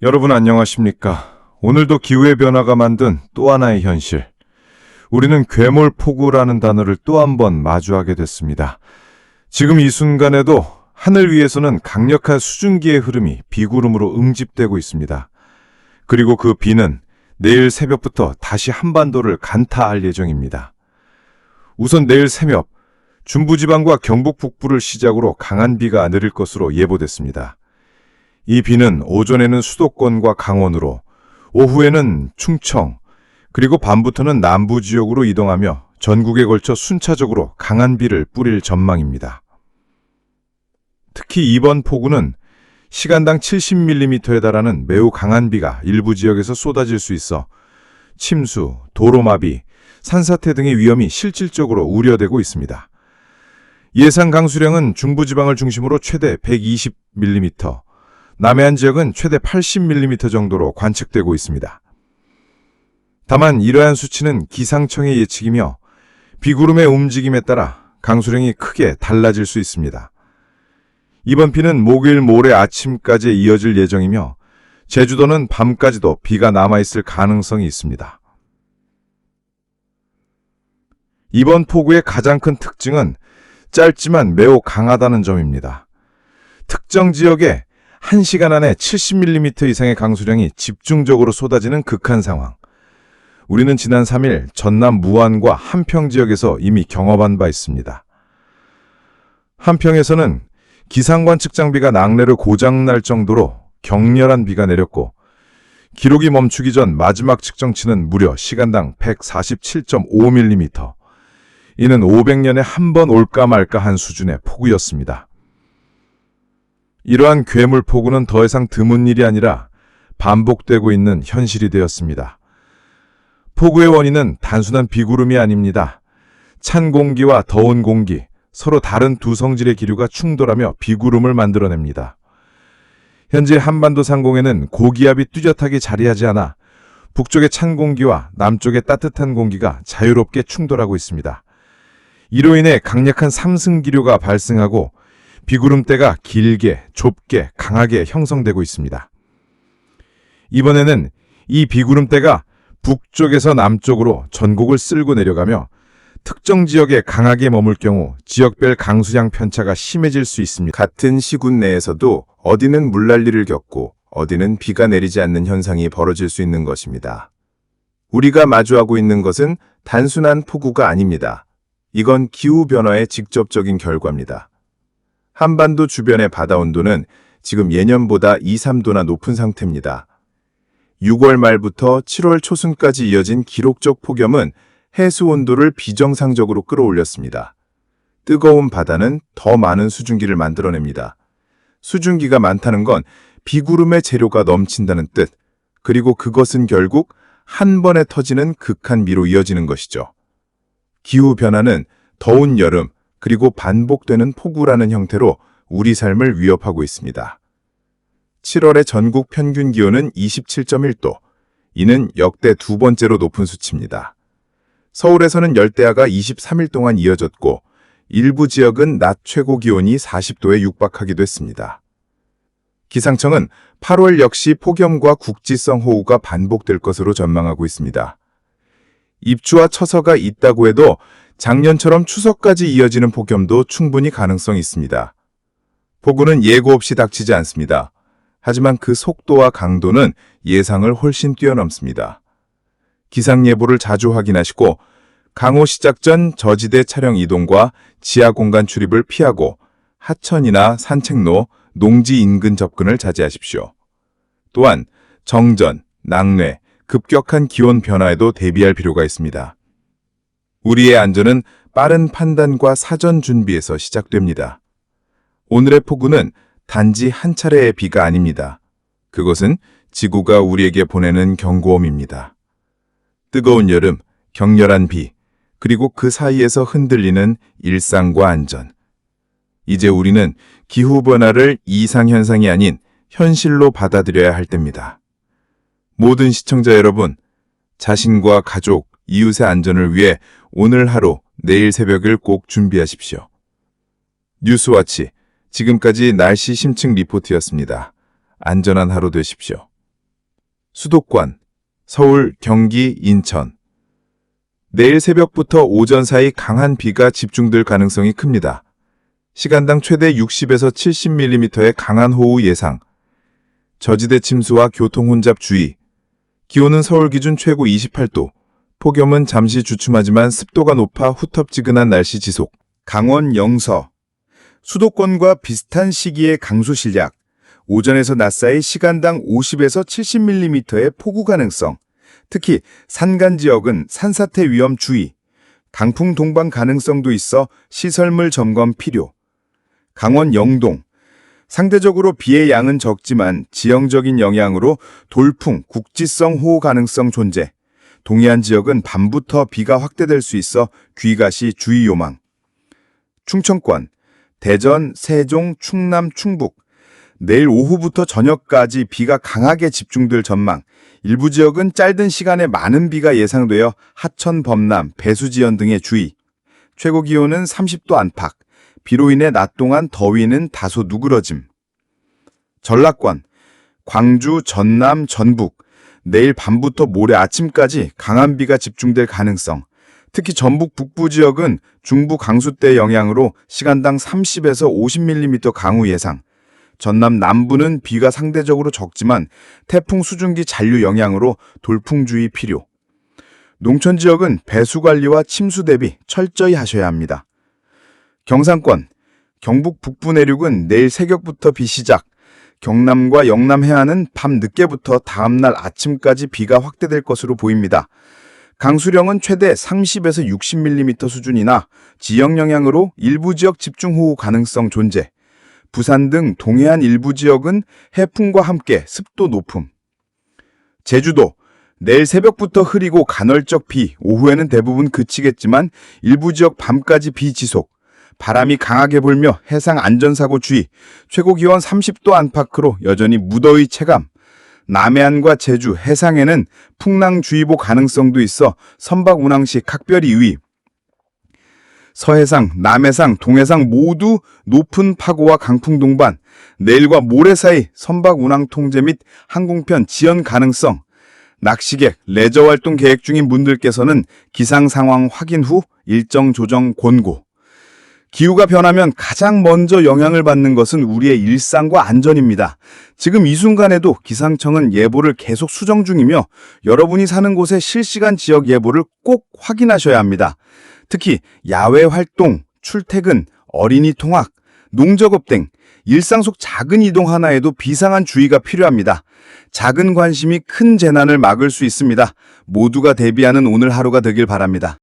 여러분 안녕하십니까? 오늘도 기후의 변화가 만든 또 하나의 현실. 우리는 괴물폭우라는 단어를 또 한 번 마주하게 됐습니다. 지금 이 순간에도 하늘 위에서는 강력한 수증기의 흐름이 비구름으로 응집되고 있습니다. 그리고 그 비는 내일 새벽부터 다시 한반도를 간타할 예정입니다. 우선 내일 새벽, 중부지방과 경북 북부를 시작으로 강한 비가 내릴 것으로 예보됐습니다. 이 비는 오전에는 수도권과 강원으로, 오후에는 충청, 그리고 밤부터는 남부 지역으로 이동하며 전국에 걸쳐 순차적으로 강한 비를 뿌릴 전망입니다. 특히 이번 폭우는 시간당 70mm에 달하는 매우 강한 비가 일부 지역에서 쏟아질 수 있어 침수, 도로마비, 산사태 등의 위험이 실질적으로 우려되고 있습니다. 예상 강수량은 중부지방을 중심으로 최대 120mm, 남해안 지역은 최대 80mm 정도로 관측되고 있습니다. 다만 이러한 수치는 기상청의 예측이며 비구름의 움직임에 따라 강수량이 크게 달라질 수 있습니다. 이번 비는 목요일 모레 아침까지 이어질 예정이며 제주도는 밤까지도 비가 남아있을 가능성이 있습니다. 이번 폭우의 가장 큰 특징은 짧지만 매우 강하다는 점입니다. 특정 지역에 1시간 안에 70mm 이상의 강수량이 집중적으로 쏟아지는 극한 상황. 우리는 지난 3일 전남 무안과 함평 지역에서 이미 경험한 바 있습니다. 함평에서는 기상관측 장비가 낙뢰로 고장날 정도로 격렬한 비가 내렸고 기록이 멈추기 전 마지막 측정치는 무려 시간당 147.5mm. 이는 500년에 한 번 올까 말까 한 수준의 폭우였습니다. 이러한 괴물폭우는 더 이상 드문 일이 아니라 반복되고 있는 현실이 되었습니다. 폭우의 원인은 단순한 비구름이 아닙니다. 찬 공기와 더운 공기, 서로 다른 두 성질의 기류가 충돌하며 비구름을 만들어냅니다. 현재 한반도 상공에는 고기압이 뚜렷하게 자리하지 않아 북쪽의 찬 공기와 남쪽의 따뜻한 공기가 자유롭게 충돌하고 있습니다. 이로 인해 강력한 삼승기류가 발생하고 비구름대가 길게, 좁게, 강하게 형성되고 있습니다. 이번에는 이 비구름대가 북쪽에서 남쪽으로 전국을 쓸고 내려가며 특정 지역에 강하게 머물 경우 지역별 강수량 편차가 심해질 수 있습니다. 같은 시군 내에서도 어디는 물난리를 겪고 어디는 비가 내리지 않는 현상이 벌어질 수 있는 것입니다. 우리가 마주하고 있는 것은 단순한 폭우가 아닙니다. 이건 기후변화의 직접적인 결과입니다. 한반도 주변의 바다 온도는 지금 예년보다 2, 3도나 높은 상태입니다. 6월 말부터 7월 초순까지 이어진 기록적 폭염은 해수 온도를 비정상적으로 끌어올렸습니다. 뜨거운 바다는 더 많은 수증기를 만들어냅니다. 수증기가 많다는 건 비구름의 재료가 넘친다는 뜻, 그리고 그것은 결국 한 번에 터지는 극한 비로 이어지는 것이죠. 기후변화는 더운 여름, 그리고 반복되는 폭우라는 형태로 우리 삶을 위협하고 있습니다. 7월의 전국 평균 기온은 27.1도, 이는 역대 두 번째로 높은 수치입니다. 서울에서는 열대야가 23일 동안 이어졌고 일부 지역은 낮 최고 기온이 40도에 육박하기도 했습니다. 기상청은 8월 역시 폭염과 국지성 호우가 반복될 것으로 전망하고 있습니다. 입추와 처서가 있다고 해도 작년처럼 추석까지 이어지는 폭염도 충분히 가능성이 있습니다. 폭우는 예고 없이 닥치지 않습니다. 하지만 그 속도와 강도는 예상을 훨씬 뛰어넘습니다. 기상예보를 자주 확인하시고 강호 시작 전 저지대 차량 이동과 지하 공간 출입을 피하고 하천이나 산책로, 농지 인근 접근을 자제하십시오. 또한 정전, 낙뢰, 급격한 기온 변화에도 대비할 필요가 있습니다. 우리의 안전은 빠른 판단과 사전 준비에서 시작됩니다. 오늘의 폭우는 단지 한 차례의 비가 아닙니다. 그것은 지구가 우리에게 보내는 경고음입니다. 뜨거운 여름, 격렬한 비, 그리고 그 사이에서 흔들리는 일상과 안전. 이제 우리는 기후변화를 이상현상이 아닌 현실로 받아들여야 할 때입니다. 모든 시청자 여러분, 자신과 가족, 이웃의 안전을 위해 오늘 하루, 내일 새벽을 꼭 준비하십시오. 뉴스와치, 지금까지 날씨 심층 리포트였습니다. 안전한 하루 되십시오. 수도권, 서울, 경기, 인천. 내일 새벽부터 오전 사이 강한 비가 집중될 가능성이 큽니다. 시간당 최대 60에서 70mm의 강한 호우 예상. 저지대 침수와 교통 혼잡 주의. 기온은 서울 기준 최고 28도. 폭염은 잠시 주춤하지만 습도가 높아 후텁지근한 날씨 지속. 강원 영서. 수도권과 비슷한 시기의 강수 실약. 오전에서 낮 사이 시간당 50에서 70mm의 폭우 가능성. 특히 산간 지역은 산사태 위험 주의. 강풍 동반 가능성도 있어 시설물 점검 필요. 강원 영동. 상대적으로 비의 양은 적지만 지형적인 영향으로 돌풍, 국지성 호우 가능성 존재. 동해안 지역은 밤부터 비가 확대될 수 있어 귀가시 주의 요망. 충청권, 대전, 세종, 충남, 충북. 내일 오후부터 저녁까지 비가 강하게 집중될 전망. 일부 지역은 짧은 시간에 많은 비가 예상되어 하천, 범람, 배수지연 등에 주의. 최고 기온은 30도 안팎. 비로 인해 낮 동안 더위는 다소 누그러짐. 전라권, 광주, 전남, 전북. 내일 밤부터 모레 아침까지 강한 비가 집중될 가능성. 특히 전북 북부 지역은 중부 강수대 영향으로 시간당 30에서 50mm 강우 예상. 전남 남부는 비가 상대적으로 적지만 태풍 수증기 잔류 영향으로 돌풍주의 필요. 농촌 지역은 배수 관리와 침수 대비 철저히 하셔야 합니다. 경상권, 경북 북부 내륙은 내일 새벽부터 비 시작. 경남과 영남 해안은 밤 늦게부터 다음날 아침까지 비가 확대될 것으로 보입니다. 강수량은 최대 30에서 60mm 수준이나 지역 영향으로 일부 지역 집중호우 가능성 존재. 부산 등 동해안 일부 지역은 해풍과 함께 습도 높음. 제주도, 내일 새벽부터 흐리고 간헐적 비, 오후에는 대부분 그치겠지만 일부 지역 밤까지 비 지속. 바람이 강하게 불며 해상 안전사고 주의. 최고 기온 30도 안팎으로 여전히 무더위 체감. 남해안과 제주, 해상에는 풍랑주의보 가능성도 있어 선박 운항 시 각별히 유의. 서해상, 남해상, 동해상 모두 높은 파고와 강풍 동반. 내일과 모레 사이 선박 운항 통제 및 항공편 지연 가능성. 낚시객, 레저 활동 계획 중인 분들께서는 기상 상황 확인 후 일정 조정 권고. 기후가 변하면 가장 먼저 영향을 받는 것은 우리의 일상과 안전입니다. 지금 이 순간에도 기상청은 예보를 계속 수정 중이며 여러분이 사는 곳의 실시간 지역 예보를 꼭 확인하셔야 합니다. 특히 야외 활동, 출퇴근, 어린이 통학, 농작업 등 일상 속 작은 이동 하나에도 비상한 주의가 필요합니다. 작은 관심이 큰 재난을 막을 수 있습니다. 모두가 대비하는 오늘 하루가 되길 바랍니다.